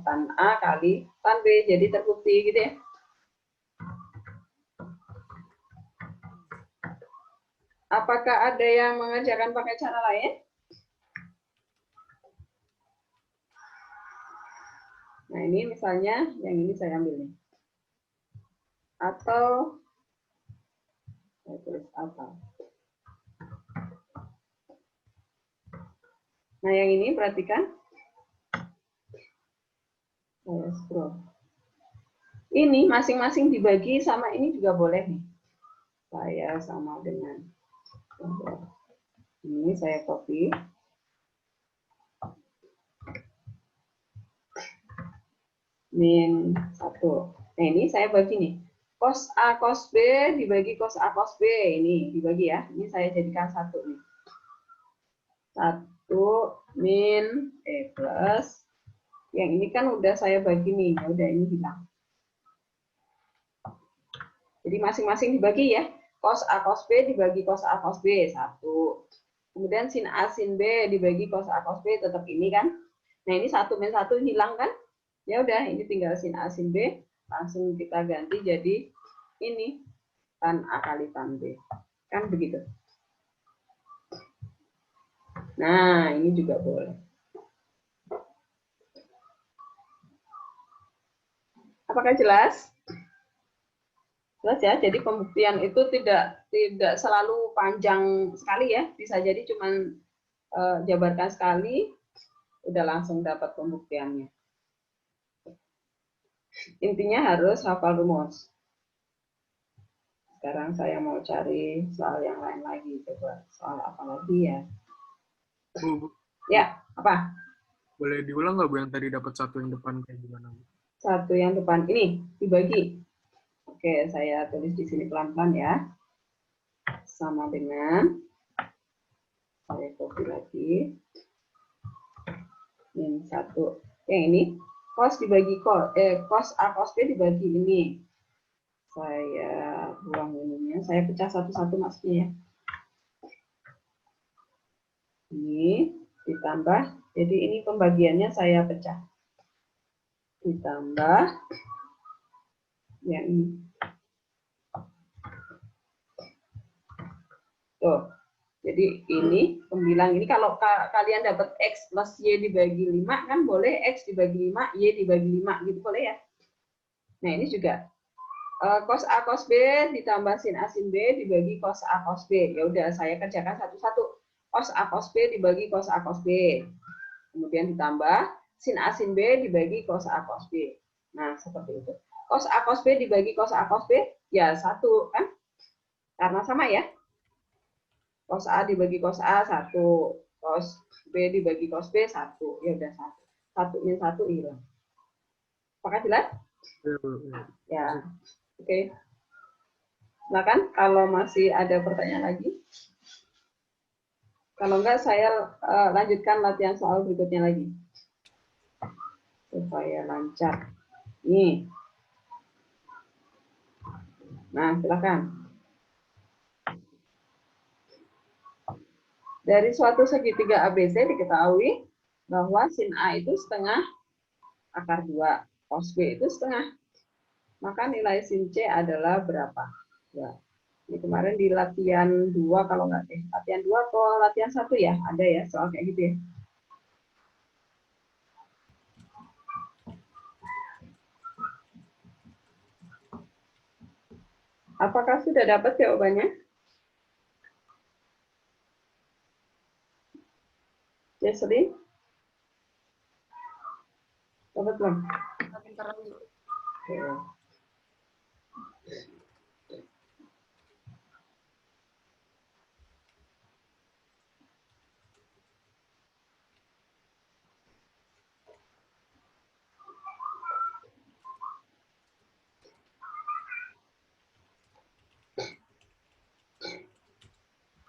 tan A kali tan B, jadi terbukti gitu ya. Apakah ada yang mengerjakan pakai cara lain? Nah, ini misalnya yang ini saya ambil nih. Atau saya tulis apa? Nah, yang ini perhatikan. Saya scroll. Ini masing-masing dibagi sama ini juga boleh nih. Saya sama dengan ini saya copy. Min 1. Nah, ini saya bagi nih. Cos A, cos B dibagi cos A, cos B. Ini dibagi ya. Ini saya jadikan 1 nih. 1 min plus. Yang ini kan udah saya bagi nih. Ya udah ini hilang. Jadi masing-masing dibagi ya. Cos A, cos B dibagi cos A, cos B. 1. Kemudian sin A, sin B dibagi cos A, cos B. Tetap ini kan. Nah, ini 1 min 1 hilang kan. Ya udah, ini tinggal sin A, sin B. Langsung kita ganti jadi ini. Tan A kali tan B. Kan begitu. Nah, ini juga boleh. Apakah jelas? Jelas ya, jadi pembuktian itu tidak selalu panjang sekali ya. Bisa jadi cuman jabarkan sekali, udah langsung dapat pembuktiannya. Intinya harus hafal rumus. Sekarang saya mau cari soal yang lain lagi. Coba soal apa lagi ya? Bu, Ya, apa? boleh diulang nggak Bu yang tadi dapat 1 yang depan kayak gimana Bu? 1 yang depan ini dibagi. Oke, saya tulis di sini pelan-pelan ya. Sama dengan saya copy lagi. Min 1. Yang ini cos dibagi cos A cos B dibagi ini. Saya buang ininya, saya pecah satu-satu maksudnya ya. Ini ditambah, jadi ini pembagiannya saya pecah. Ditambah yang ini. Tuh. Jadi ini pembilang ini kalau kalian dapat X plus Y dibagi 5 kan boleh X dibagi 5, Y dibagi 5 gitu boleh ya. Nah, ini juga cos A cos B ditambah sin A sin B dibagi cos A cos B. Ya udah saya kerjakan satu-satu. Cos A cos B dibagi cos A cos B. Kemudian ditambah sin A sin B dibagi cos A cos B. Nah, seperti itu. Cos A cos B dibagi cos A cos B ya 1 kan? Karena sama ya. Cos A dibagi cos A 1, cos B dibagi cos B 1. Ya udah 1. 1 min 1 hilang. Apakah jelas? Ya. Oke. Silakan kalau masih ada pertanyaan lagi. Kalau enggak saya lanjutkan latihan soal berikutnya lagi. Supaya lancar. Nih. Nah, silakan. Dari suatu segitiga ABC diketahui bahwa sin A itu setengah akar 2, cos B itu setengah. Maka nilai sin C adalah berapa? Ya. Ini kemarin di latihan 2 kalau nggak latihan 2 atau latihan 1 ya, ada ya soal kayak gitu ya. Apakah sudah dapat jawabannya? Jesslyn? Dapat belum? Oke.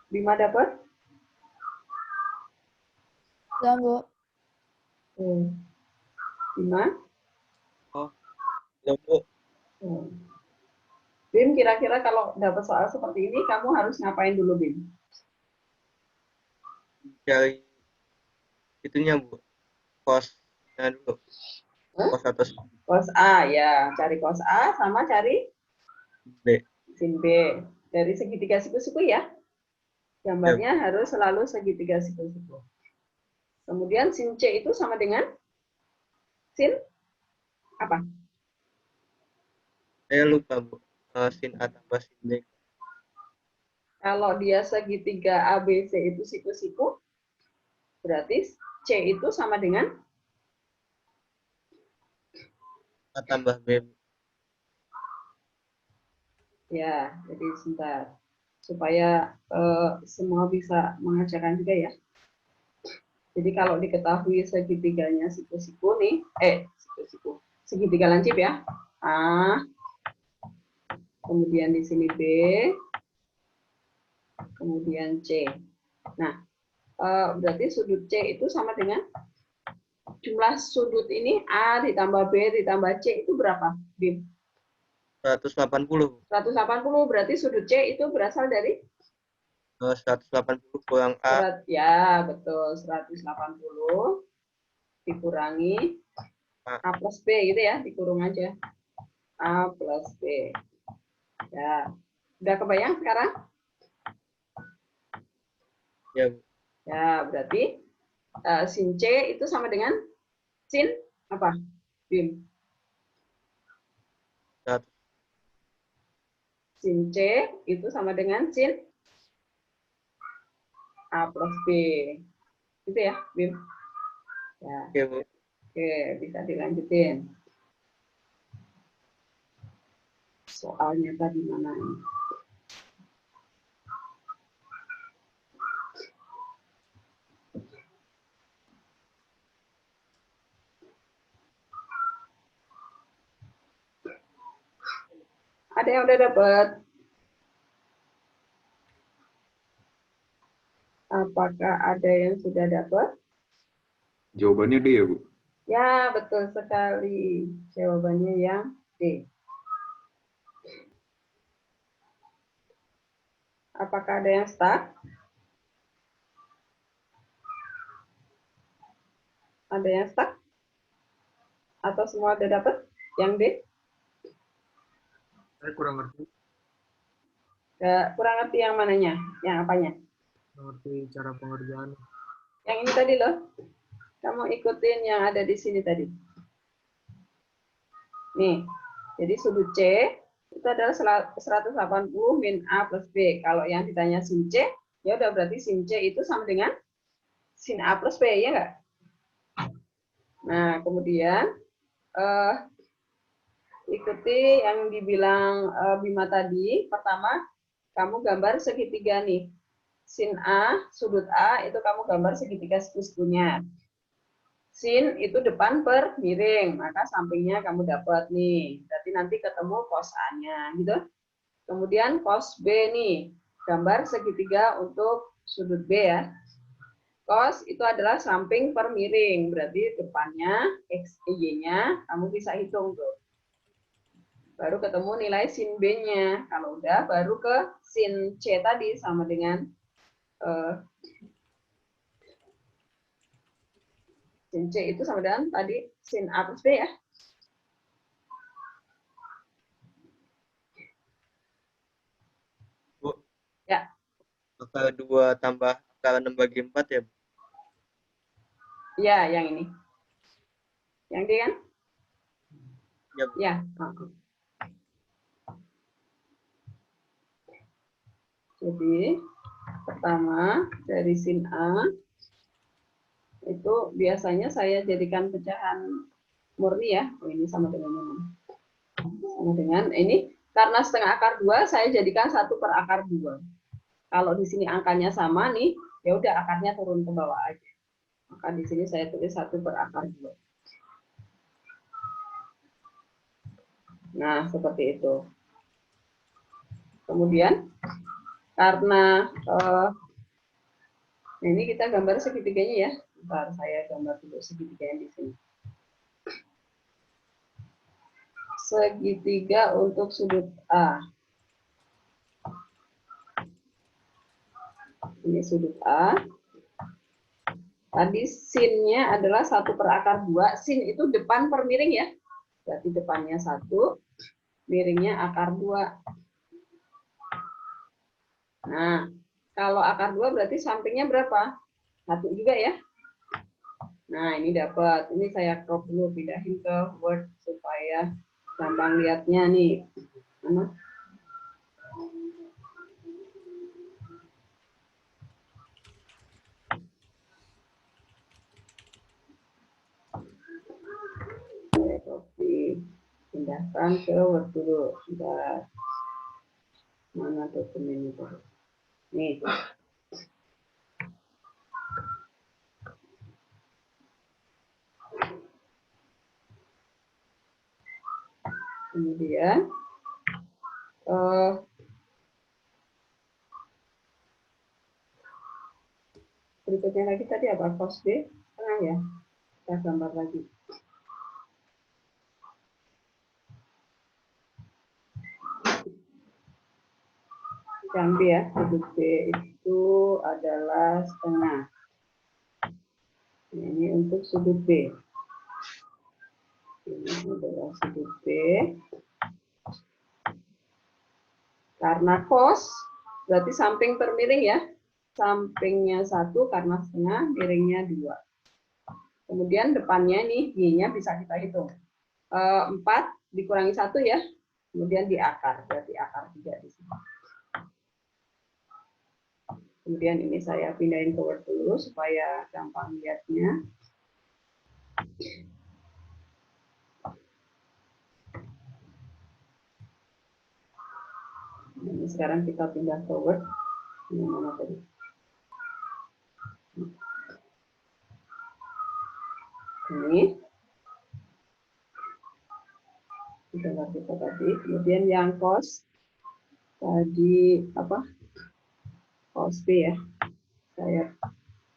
Bima dapat? Belum, Bu. Bima? Oh, belum, Bu. Bim, kira-kira kalau dapat soal seperti ini, kamu harus ngapain dulu, Bim? Cari itunya, Bu. Cosnya dulu. Cos atau sin Cos A, ya. Cari cos A sama cari B. sin B. Dari segitiga siku-siku ya. Gambarnya harus selalu segitiga siku-siku. Kemudian sin C itu sama dengan sin apa? Saya lupa, Bu. Sin A tambah sin B. Kalau dia segitiga ABC itu siku-siku, berarti C itu sama dengan A tambah B. Ya, jadi sebentar. Supaya semua bisa mengerjakan juga ya. Jadi kalau diketahui segitiganya siku-siku nih, segitiga lancip ya. A, kemudian di sini B, kemudian C. Nah, berarti sudut C itu sama dengan jumlah sudut ini A ditambah B ditambah C itu berapa, Bim? 180. 180, berarti sudut C itu berasal dari 180 kurang A. Ya, betul. 180 dikurangi A plus B gitu ya, dikurung aja. A plus B. Ya, udah kebayang sekarang? Ya, Bu. Ya, berarti sin C itu sama dengan sin apa, Bim? Sin C itu sama dengan sin A plus B. Gitu ya, Bim? Ya. Oke, Bu. Oke, bisa dilanjutin. Soalnya tadi mana ini? Ada yang udah dapat? Apakah ada yang sudah dapat? Jawabannya D ya, Bu? Ya, betul sekali. Jawabannya yang D. Apakah ada yang stuck? Ada yang stuck? Atau semua udah dapat? Yang D? Saya kurang ngerti. Kurang ngerti yang mananya? Yang apanya? Ngerti cara pengerjaan. Yang ini tadi loh. Kamu ikutin yang ada di sini tadi. Nih, jadi sudut C itu adalah 180 min A plus B. Kalau yang ditanya sin C, ya udah berarti sin C itu sama dengan sin A plus B, ya nggak? Nah, kemudian ikuti yang dibilang Bima tadi. Pertama, kamu gambar segitiga nih. Sin A, sudut A, itu kamu gambar segitiga siku-sikunya. Sin itu depan per miring, maka sampingnya kamu dapat nih. Berarti nanti ketemu cos A-nya, gitu. Kemudian cos B nih, gambar segitiga untuk sudut B ya. Cos itu adalah samping per miring, berarti depannya X, Y-nya kamu bisa hitung tuh. Baru ketemu nilai sin B-nya. Kalau udah, baru ke sin C tadi sama dengan sin C itu sama dengan tadi sin A plus B ya. Bu. Ya. Akar 2 tambah akar 6 bagi 4 ya, Bu? Ya, yang ini. Yang D kan? Ya, Bu. Ya. Jadi, pertama dari sin A, itu biasanya saya jadikan pecahan murni ya. Oh, ini sama dengan ini. Sama dengan ini. Karena setengah akar 2, saya jadikan 1 per akar 2. Kalau di sini angkanya sama nih, ya udah akarnya turun ke bawah aja. Maka di sini saya tulis 1 per akar 2. Nah, seperti itu. Kemudian, karena ini kita gambar segitiganya ya. Bentar, saya gambar dulu segitiganya di sini. Segitiga untuk sudut A. Ini sudut A. Tadi sin-nya adalah 1 per akar 2. Sin itu depan per miring ya. Berarti depannya 1, miringnya akar 2. Nah, kalau akar 2 berarti sampingnya berapa? 1 juga ya. Nah, ini dapat. Ini saya crop dulu, pindahin ke Word supaya gampang lihatnya nih. Mana? Copy. pindahkan ke Word dulu. Bentar. Mana dokumen itu? Nih. Kemudian berikutnya lagi tadi apa? Cos B tengah ya. Kita gambar lagi. Yang B ya, sudut B itu adalah setengah. Ini untuk sudut B. Ini adalah sudut B. Karena cos, berarti samping per miring ya. Sampingnya 1 karena setengah, miringnya 2. Kemudian depannya nih, Y-nya bisa kita hitung. 4 dikurangi 1 ya. Kemudian di akar, berarti akar 3 di sini. Kemudian ini saya pindahin ke Word dulu supaya gampang lihatnya. Ini sekarang kita pindah ke Word. Ini mana tadi? Ini. Gambar kita tadi. Kemudian yang cos tadi apa? Cos B ya. Saya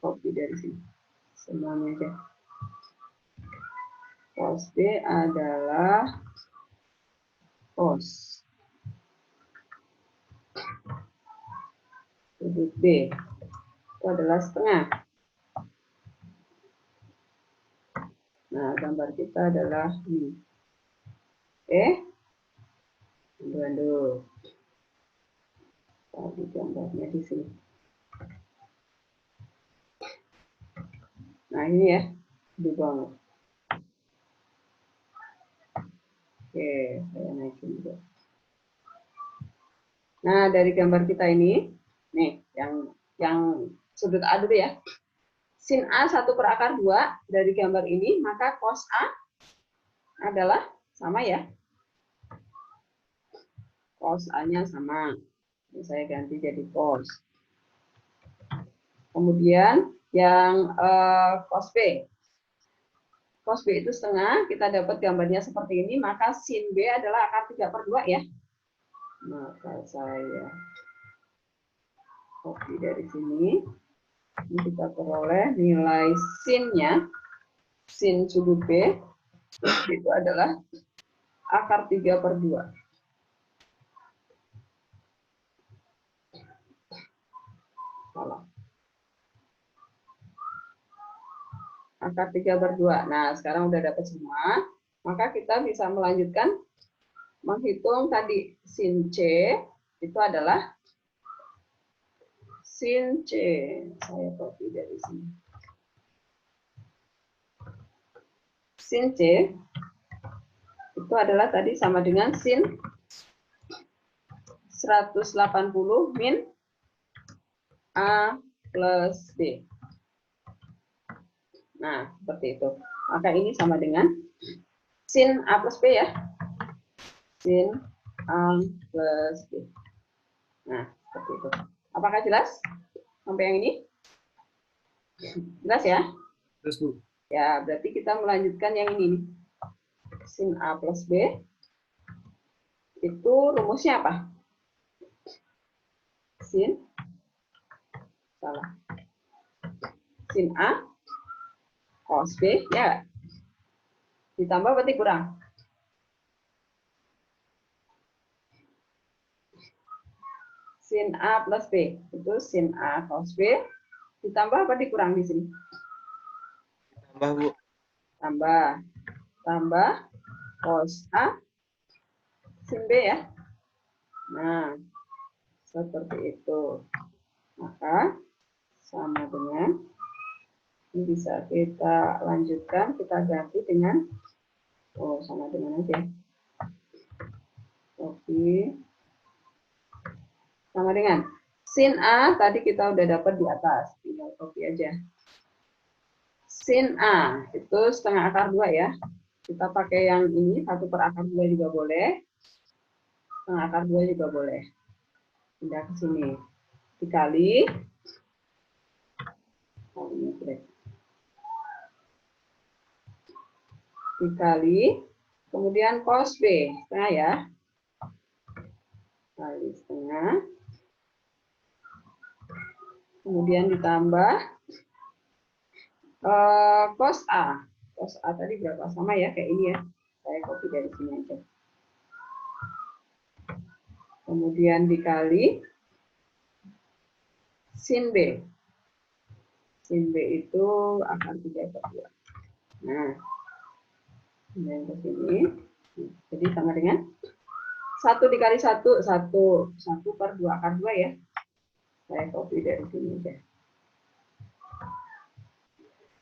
copy dari sini. Semuanya aja. Cos B adalah cos sudut B itu adalah setengah. Nah, gambar kita adalah ini. Oke. Aduh. Tadi gambarnya di sini. Nah, ini ya. Di bawah. Oke, saya naikin juga. Nah, dari gambar kita ini, nih, yang sudut A dulu ya. Sin A 1 per akar 2 dari gambar ini, maka cos A adalah sama ya. Cos A-nya sama. Ini saya ganti jadi cos. Kemudian yang cos B. Cos B itu setengah, kita dapat gambarnya seperti ini, maka sin B adalah akar 3 per 2 ya. Maka saya copy dari sini. Ini kita peroleh nilai sin-nya, sin sudut B, itu adalah akar 3 per 2. Salah. Akar 3 per 2. Nah, sekarang udah dapat semua. Maka kita bisa melanjutkan menghitung tadi sin C itu adalah sin C. Saya copy dari sini. Sin C itu adalah tadi sama dengan sin 180 min A plus B. Nah, seperti itu. Maka ini sama dengan sin A plus B ya. Sin A plus B. Nah, seperti itu. Apakah jelas sampai yang ini? Jelas ya? Jelas, Bu. Ya, berarti kita melanjutkan yang ini nih. Sin A plus B. Itu rumusnya apa? Sin. Salah. Sin A cos B, ya. Ditambah berarti kurang. Sin A plus B. Itu sin A cos B. Ditambah apa dikurang di sini? Tambah, Bu. Tambah. Tambah cos A sin B ya. Nah, seperti itu. Maka sama dengan, ini bisa kita lanjutkan, kita ganti dengan, sama dengan aja. Oke. Sama dengan sin A tadi kita udah dapat di atas, tinggal copy aja. Sin A itu setengah akar 2 ya. Kita pakai yang ini, 1 per akar 2 juga boleh. Setengah akar 2 juga boleh. Pindah ke sini. Dikali. Dikali. Kemudian cos B. Setengah ya. Kali setengah. Kemudian ditambah cos A. Cos A tadi berapa? Sama ya, kayak ini ya. Saya copy dari sini aja. Kemudian dikali sin B. Sin B itu akar 3 per 2. Nah, kemudian ke sini. Jadi sama dengan 1 dikali 1, 1 per 2 akar 2 ya. Saya copy dari sini aja.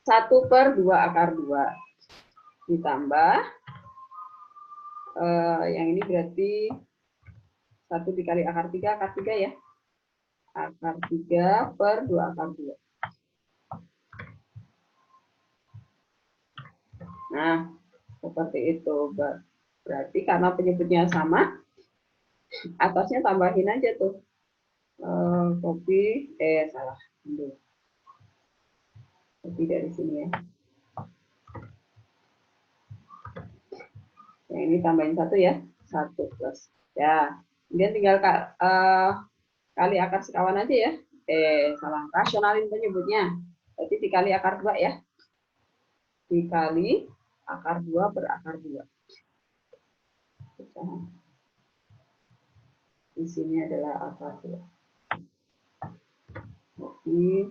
1 per 2 akar 2 ditambah yang ini berarti 1 dikali akar 3 ya. Akar 3 per 2 akar 2. Nah, seperti itu. Berarti karena penyebutnya sama, atasnya tambahin aja tuh. Copy, salah. Copy dari sini ya. Yang ini tambahin 1 ya. 1 plus. Ya. Kemudian tinggal kali akar sekawan aja ya. Salah. Rasionalin penyebutnya. Berarti dikali akar 2 ya. Dikali akar 2 per akar 2. Di sini adalah akar 2. Oke.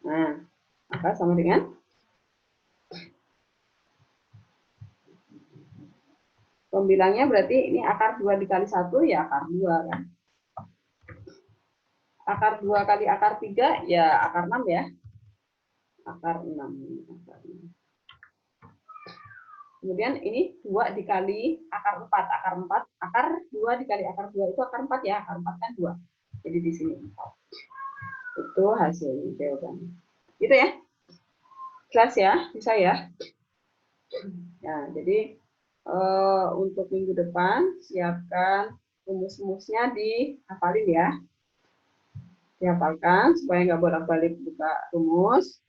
Nah, akar sama dengan pembilangnya berarti ini akar 2 dikali 1 ya akar 2 kan. Akar 2 kali akar 3 ya akar 6 ya. Akar 6. Kemudian ini 2 dikali akar 4. Akar 2 dikali akar 2 itu akar 4 ya. Akar 4 kan 2. Jadi di sini 4. Itu hasil jawabannya. Gitu ya. Jelas ya? Bisa ya? Nah, jadi untuk minggu depan siapkan rumus-rumusnya dihafalin ya. Dihafalkan supaya nggak bolak-balik buka rumus.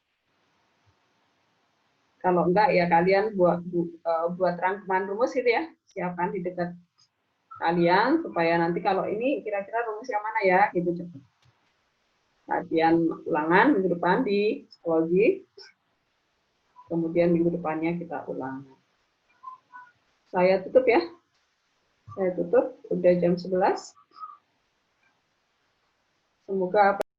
Kalau enggak ya kalian buat rangkuman rumus gitu ya. Siapkan di dekat kalian supaya nanti kalau ini kira-kira rumus yang mana ya gitu cepat. Latihan ulangan minggu depan di psikologi. Kemudian minggu depannya kita ulang. Saya tutup ya. Saya tutup udah jam 11. Semoga